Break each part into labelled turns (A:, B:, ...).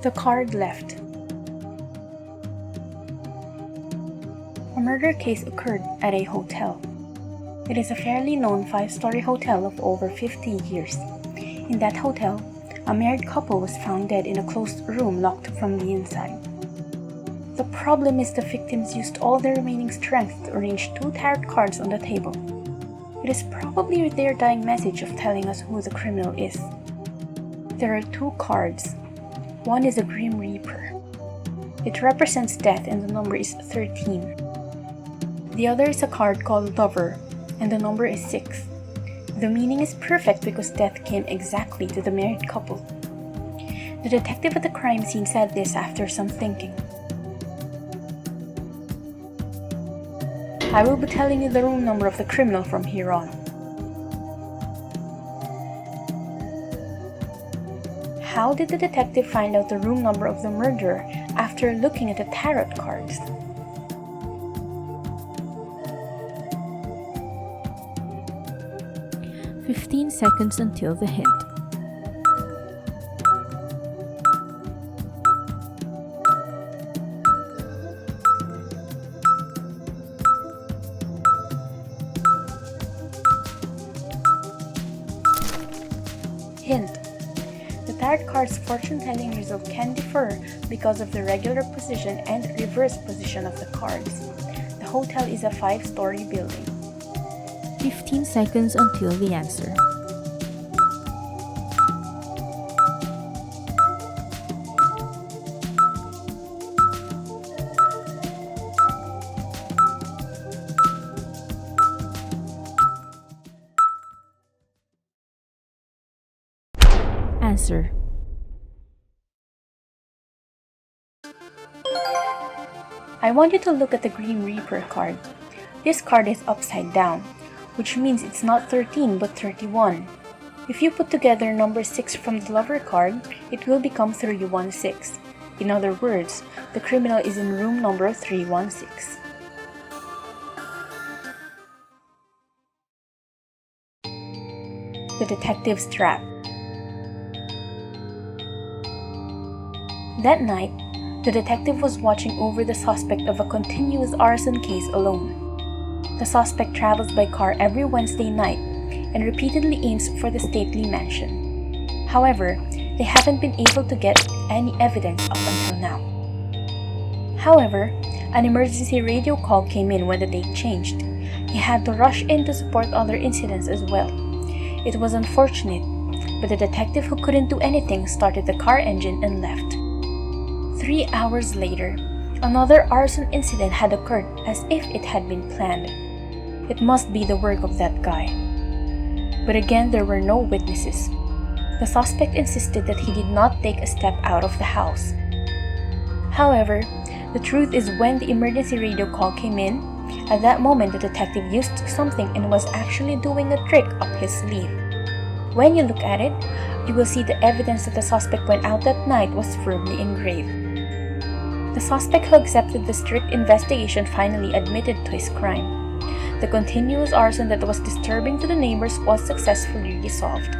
A: The card left. A murder case occurred at a hotel. It is a fairly known 5-story hotel of over 50 years. In that hotel, a married couple was found dead in a closed room locked from the inside. The problem is the victims used all their remaining strength to arrange 2 tarot cards on the table. It is probably their dying message of telling us who the criminal is. There are 2 cards. One is a Grim Reaper. It represents death and the number is 13. The other is a card called Lover, and the number is 6. The meaning is perfect because death came exactly to the married couple. The detective at the crime scene said this after some thinking. I will be telling you the room number of the criminal from here on. How did the detective find out the room number of the murderer after looking at the tarot cards?
B: "15 seconds until the hint.
A: Hint. The tarot card's fortune-telling result can differ because of the regular position and reverse position of the cards. The hotel is a 5-story building.
B: 15 seconds until the answer. Answer.
A: I want you to look at the Grim Reaper card. This card is upside down, which means it's not 13 but 31. If you put together number 6 from the Lover card, it will become 316. In other words, the criminal is in room number 316. The detective's trap. That night, the detective was watching over the suspect of a continuous arson case alone. The suspect travels by car every Wednesday night and repeatedly aims for the stately mansion. However, they haven't been able to get any evidence up until now. However, an emergency radio call came in when the date changed. He had to rush in to support other incidents as well. It was unfortunate, but the detective who couldn't do anything started the car engine and left. 3 hours later, another arson incident had occurred as if it had been planned. It must be the work of that guy. But again, there were no witnesses. The suspect insisted that he did not take a step out of the house. However, the truth is when the emergency radio call came in, at that moment the detective used something and was actually doing a trick up his sleeve. When you look at it, you will see the evidence that the suspect went out that night was firmly engraved. The suspect who accepted the strict investigation finally admitted to his crime. The continuous arson that was disturbing to the neighbors was successfully resolved.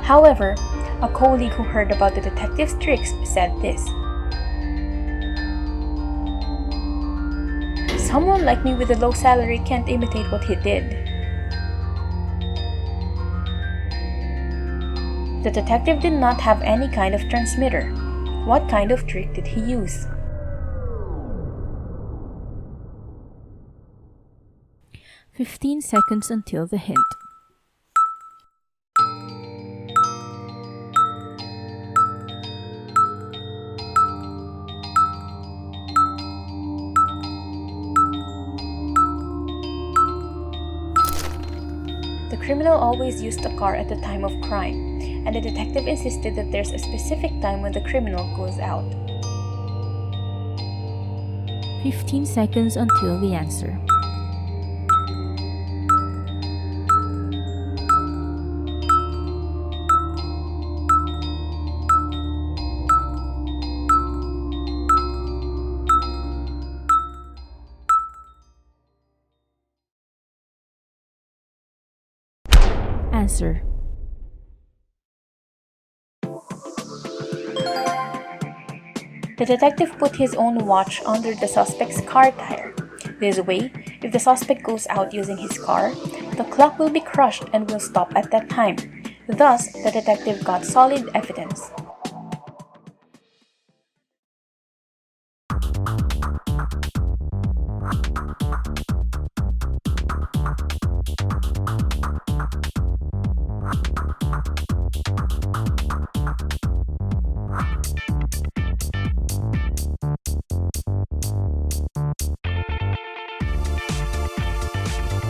A: However, a colleague who heard about the detective's tricks said this. Someone like me with a low salary can't imitate what he did. The detective did not have any kind of transmitter. What kind of trick did he use?
B: "15 seconds until the hint.
A: The criminal always used a car at the time of crime, and the detective insisted that there's a specific time when the criminal goes out.
B: 15 seconds until the answer. Answer.
A: The detective put his own watch under the suspect's car tire. This way, if the suspect goes out using his car, the clock will be crushed and will stop at that time. Thus, the detective got solid evidence.